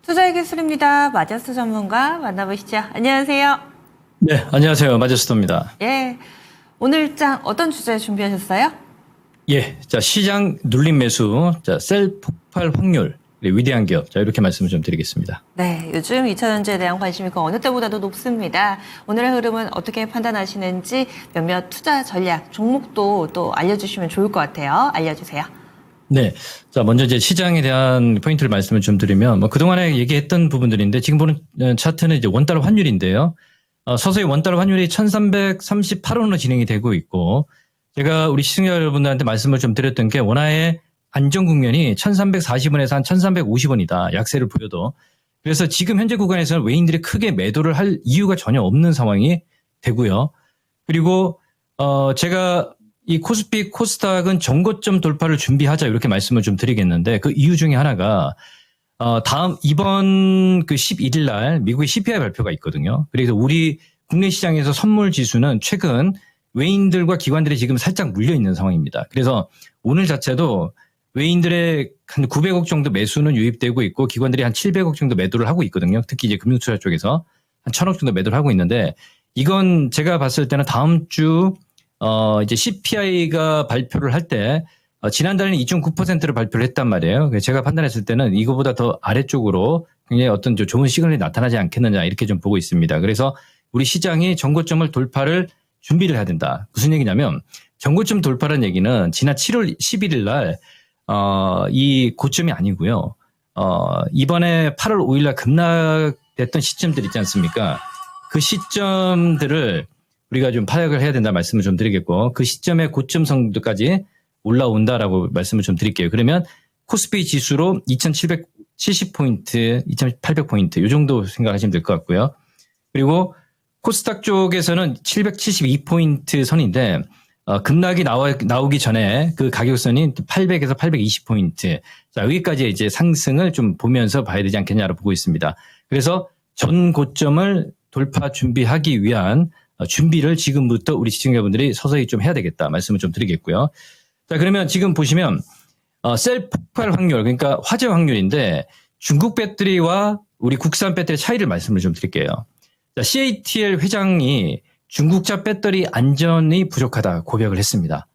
투자의 기술입니다. 마저스 전문가 만나보시죠. 안녕하세요. 네, 안녕하세요. 마저스토입니다. 예, 오늘 장 어떤 주제 준비하셨어요? 예, 자, 시장 눌림 매수, 자, 셀 폭발 확률, 위대한 기업. 자, 이렇게 말씀을 좀 드리겠습니다. 네, 요즘 2차전지에 대한 관심이 그 어느 때보다도 높습니다. 오늘의 흐름은 어떻게 판단하시는지 몇몇 투자 전략, 종목도 또 알려주시면 좋을 것 같아요. 알려주세요. 네. 자, 먼저 이제 시장에 대한 포인트를 말씀을 좀 드리면, 그동안에 얘기했던 부분들인데, 지금 보는 차트는 이제 원달러 환율인데요. 서서히 원달러 환율이 1338원으로 진행이 되고 있고, 제가 우리 시청자 여러분들한테 말씀을 좀 드렸던 게, 원화의 안정 국면이 1340원에서 한 1350원이다. 약세를 보여도. 그래서 지금 현재 구간에서는 외인들이 크게 매도를 할 이유가 전혀 없는 상황이 되고요. 그리고, 제가 이 코스피 코스닥은 정고점 돌파를 준비하자 이렇게 말씀을 좀 드리겠는데 그 이유 중에 하나가 이번 그 11일 날 미국의 CPI 발표가 있거든요. 그래서 우리 국내 시장에서 선물 지수는 최근 외인들과 기관들이 지금 살짝 물려 있는 상황입니다. 그래서 오늘 자체도 외인들의 한 900억 정도 매수는 유입되고 있고 기관들이 한 700억 정도 매도를 하고 있거든요. 특히 이제 금융투자 쪽에서 한 1000억 정도 매도를 하고 있는데 이건 제가 봤을 때는 다음 주 이제 CPI가 발표를 할 때, 지난달에는 2.9%를 발표를 했단 말이에요. 제가 판단했을 때는 이거보다 더 아래쪽으로 굉장히 어떤 좋은 시그널이 나타나지 않겠느냐, 이렇게 좀 보고 있습니다. 그래서 우리 시장이 정고점을 돌파를 준비를 해야 된다. 무슨 얘기냐면, 정고점 돌파라는 얘기는 지난 7월 11일 날, 이 고점이 아니고요. 이번에 8월 5일 날 급락됐던 시점들 있지 않습니까? 그 시점들을 우리가 좀 파악을 해야 된다 말씀을 좀 드리겠고 그 시점의 고점 정도까지 올라온다라고 말씀을 좀 드릴게요. 그러면 코스피 지수로 2770포인트, 2800포인트 이 정도 생각하시면 될 것 같고요. 그리고 코스닥 쪽에서는 772포인트 선인데 급락이 나오기 전에 그 가격선이 800에서 820포인트 자 여기까지 이제 상승을 좀 보면서 봐야 되지 않겠냐고 보고 있습니다. 그래서 전 고점을 돌파 준비하기 위한 준비를 지금부터 우리 시청자분들이 서서히 좀 해야 되겠다 말씀을 좀 드리겠고요. 자, 그러면 지금 보시면 셀 폭발 확률 그러니까 화재 확률인데 중국 배터리와 우리 국산 배터리 차이를 말씀을 좀 드릴게요. 자, CATL 회장이 중국차 배터리 안전이 부족하다 고백을 했습니다.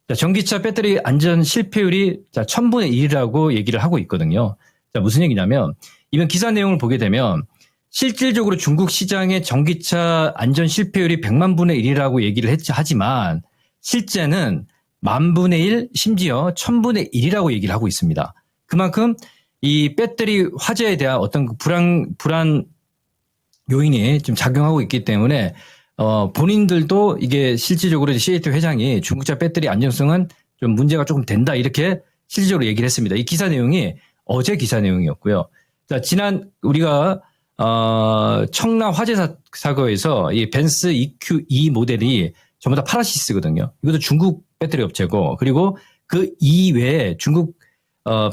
자, 전기차 배터리 안전 실패율이 1000분의 1이라고 얘기를 하고 있거든요. 자, 무슨 얘기냐면 이번 기사 내용을 보게 되면 실질적으로 중국 시장의 전기차 안전 실패율이 100만 분의 1이라고 얘기를 하지만 실제는 10,000분의 1 심지어 1000분의 1이라고 얘기를 하고 있습니다. 그만큼 이 배터리 화재에 대한 어떤 불안 요인이 좀 작용하고 있기 때문에 본인들도 이게 실질적으로 CAT 회장이 중국차 배터리 안전성은 좀 문제가 조금 된다 이렇게 실질적으로 얘기를 했습니다. 이 기사 내용이 어제 기사 내용이었고요. 자, 지난 우리가 청라 화재 사고에서 이 벤츠 EQ2 모델이 전부 다 파라시스거든요. 이것도 중국 배터리 업체고, 그리고 그 이외에 중국,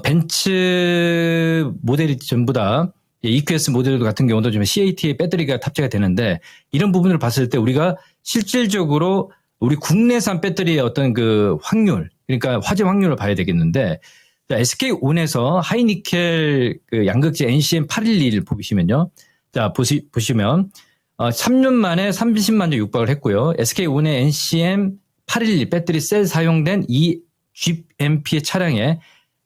벤츠 모델이 전부 다 EQS 모델 같은 경우도 좀 CAT의 배터리가 탑재가 되는데, 이런 부분을 봤을 때 우리가 실질적으로 우리 국내산 배터리의 어떤 그 확률, 그러니까 화재 확률을 봐야 되겠는데, SK온에서 하이니켈 그 양극재 NCM 811 보시면요. 자, 보시면 3년 만에 30만 대 육박을 했고요. SK온의 NCM 811 배터리 셀 사용된 이 GMP의 차량에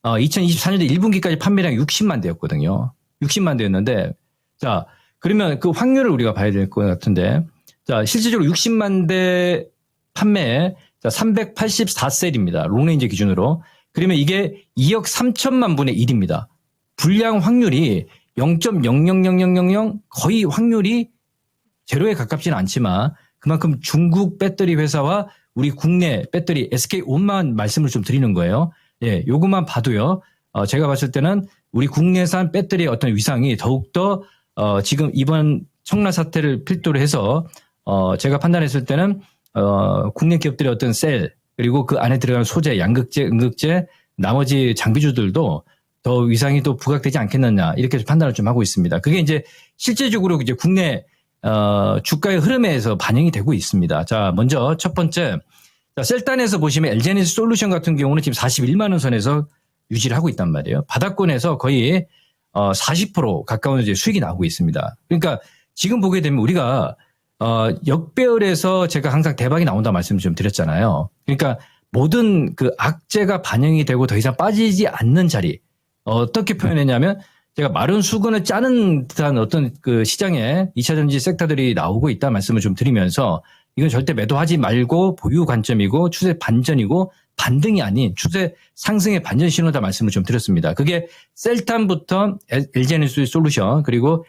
2024년도 1분기까지 판매량이 60만 대였거든요. 60만 대였는데 자, 그러면 그 확률을 우리가 봐야 될 것 같은데 자, 실질적으로 60만 대 판매에 384셀입니다. 롱레인지 기준으로. 그러면 이게 2억 3천만 분의 1입니다. 불량 확률이 0.000000 거의 확률이 제로에 가깝지는 않지만 그만큼 중국 배터리 회사와 우리 국내 배터리 SK온만 말씀을 좀 드리는 거예요. 예, 요것만 봐도요. 제가 봤을 때는 우리 국내산 배터리의 어떤 위상이 더욱더 지금 이번 청라 사태를 필두로 해서 제가 판단했을 때는 국내 기업들의 어떤 셀 그리고 그 안에 들어가는 소재, 양극재, 음극재, 나머지 장비주들도 더 위상이 또 부각되지 않겠느냐 이렇게 판단을 좀 하고 있습니다. 그게 이제 실제적으로 이제 국내 주가의 흐름에서 반영이 되고 있습니다. 자, 먼저 첫 번째, 셀단에서 보시면 LG에너지 솔루션 같은 경우는 지금 41만 원 선에서 유지를 하고 있단 말이에요. 바닥권에서 거의 40% 가까운 이제 수익이 나오고 있습니다. 그러니까 지금 보게 되면 우리가 역배열에서 제가 항상 대박이 나온다 말씀을 좀 드렸잖아요. 그러니까 모든 그 악재가 반영이 되고 더 이상 빠지지 않는 자리. 어떻게 표현했냐면 제가 마른 수건을 짜는 듯한 어떤 그 시장에 2차전지 섹터들이 나오고 있다 말씀을 좀 드리면서 이건 절대 매도하지 말고 보유 관점이고 추세 반전이고 반등이 아닌 추세 상승의 반전 신호다 말씀을 좀 드렸습니다. 그게 셀탐부터 LG에너지 솔루션 그리고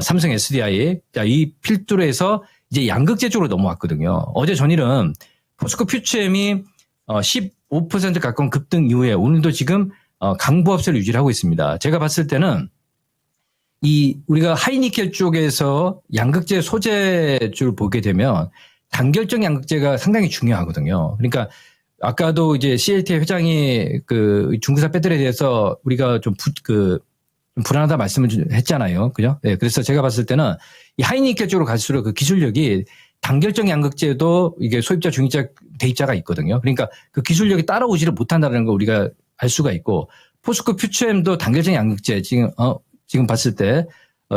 삼성 SDI 이 필두로해서 이제 양극재 쪽으로 넘어왔거든요. 어제 전일은 포스코 퓨처엠이 15% 가까운 급등 이후에 오늘도 지금 강보합세를 유지를 하고 있습니다. 제가 봤을 때는 우리가 하이니켈 쪽에서 양극재 소재줄 보게 되면 단결적 양극재가 상당히 중요하거든요. 그러니까 아까도 이제 CLT 회장이 그 중국산 배터리에 대해서 우리가 좀 불안하다 말씀을 했잖아요. 그죠? 네, 그래서 제가 봤을 때는 이 하이니켈 쪽으로 갈수록 그 기술력이 단결적 양극재도 이게 소입자, 중입자, 대입자가 있거든요. 그러니까 그 기술력이 따라오지를 못한다는 걸 우리가 알 수가 있고 포스코 퓨처엠도 단결적 양극재 지금 봤을 때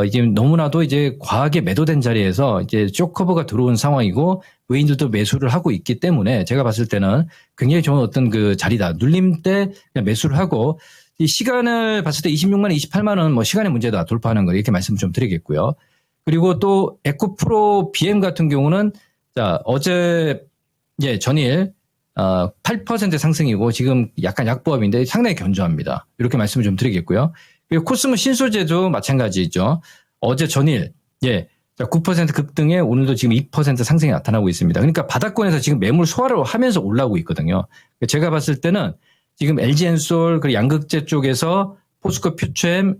이게 너무나도 이제 과하게 매도된 자리에서 이제 쇼커버가 들어온 상황이고 외인들도 매수를 하고 있기 때문에 제가 봤을 때는 굉장히 좋은 어떤 그 자리다. 눌림 때 그냥 매수를 하고 이 시간을 봤을 때 26만 원, 28만 원 뭐 시간의 문제다 돌파하는 거 이렇게 말씀 좀 드리겠고요. 그리고 또 에코프로 BM 같은 경우는 자 어제 전일 8% 상승이고 지금 약간 약보합인데 상당히 견조합니다. 이렇게 말씀을 좀 드리겠고요. 그리고 코스모 신소재도 마찬가지죠. 어제 전일 9% 급등에 오늘도 지금 2% 상승이 나타나고 있습니다. 그러니까 바닥권에서 지금 매물 소화를 하면서 올라오고 있거든요. 제가 봤을 때는 지금 LG엔솔 그리고 양극재 쪽에서 포스코 퓨처엠,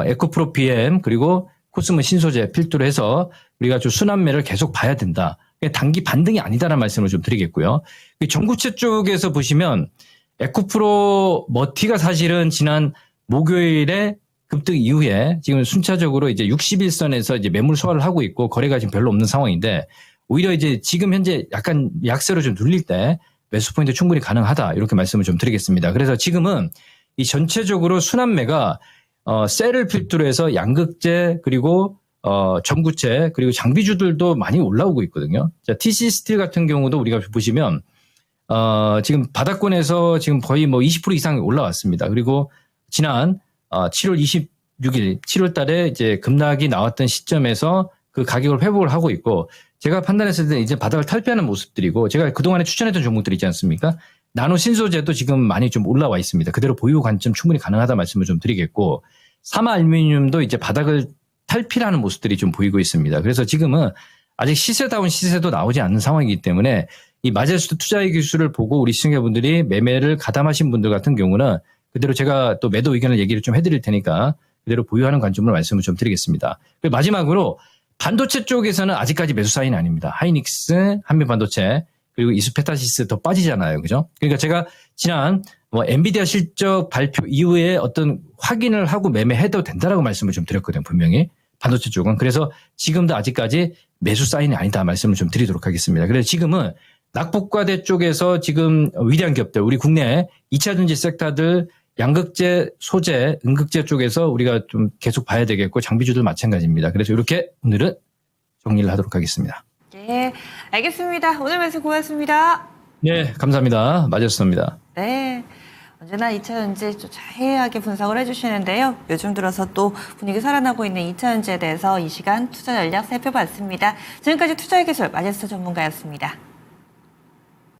에코프로 BM 그리고 코스모 신소재 필두로 해서 우리가 좀 순환매를 계속 봐야 된다. 단기 반등이 아니다라는 말씀을 좀 드리겠고요. 전구체 쪽에서 보시면 에코프로 머티가 사실은 지난 목요일에 급등 이후에 지금 순차적으로 이제 61선에서 이제 매물 소화를 하고 있고 거래가 지금 별로 없는 상황인데 오히려 이제 지금 현재 약간 약세로 좀 눌릴 때 매수 포인트 충분히 가능하다 이렇게 말씀을 좀 드리겠습니다. 그래서 지금은 이 전체적으로 순환매가 셀을 필두로 해서 양극재 그리고 전구체 그리고 장비주들도 많이 올라오고 있거든요. 자, TC 스틸 같은 경우도 우리가 보시면 지금 바닥권에서 지금 거의 뭐 20% 이상 올라왔습니다. 그리고 지난 7월 26일 7월 달에 이제 급락이 나왔던 시점에서 그 가격을 회복을 하고 있고 제가 판단했을 때 이제 바닥을 탈피하는 모습들이고 제가 그동안에 추천했던 종목들 있지 않습니까? 나노 신소재도 지금 많이 좀 올라와 있습니다. 그대로 보유 관점 충분히 가능하다 말씀을 좀 드리겠고 사마 알루미늄도 이제 바닥을 탈피하는 모습들이 좀 보이고 있습니다. 그래서 지금은 아직 시세다운 시세도 나오지 않는 상황이기 때문에 이 마젤스 투자의 기술을 보고 우리 시청자분들이 매매를 가담하신 분들 같은 경우는 그대로 제가 또 매도 의견을 얘기를 좀 해드릴 테니까 그대로 보유하는 관점으로 말씀을 좀 드리겠습니다. 그리고 마지막으로 반도체 쪽에서는 아직까지 매수 사인이 아닙니다. 하이닉스, 한미반도체 그리고 이수페타시스 더 빠지잖아요. 그죠? 그러니까 제가 지난 엔비디아 실적 발표 이후에 어떤 확인을 하고 매매해도 된다라고 말씀을 좀 드렸거든요. 분명히 반도체 쪽은. 그래서 지금도 아직까지 매수 사인이 아니다 말씀을 좀 드리도록 하겠습니다. 그래서 지금은 낙폭과대 쪽에서 지금 위대한 기업들, 우리 국내 2차전지 섹터들 양극재, 소재, 음극재 쪽에서 우리가 좀 계속 봐야 되겠고 장비주들 마찬가지입니다. 그래서 이렇게 오늘은 정리를 하도록 하겠습니다. 네, 알겠습니다. 오늘 말씀 고맙습니다. 네, 감사합니다. 마제스터입니다. 네. 언제나 2차전지 좀 자세하게 분석을 해주시는데요. 요즘 들어서 또 분위기 살아나고 있는 2차전지에 대해서 이 시간 투자 전략 살펴봤습니다. 지금까지 투자의 기술 마제스터 전문가였습니다.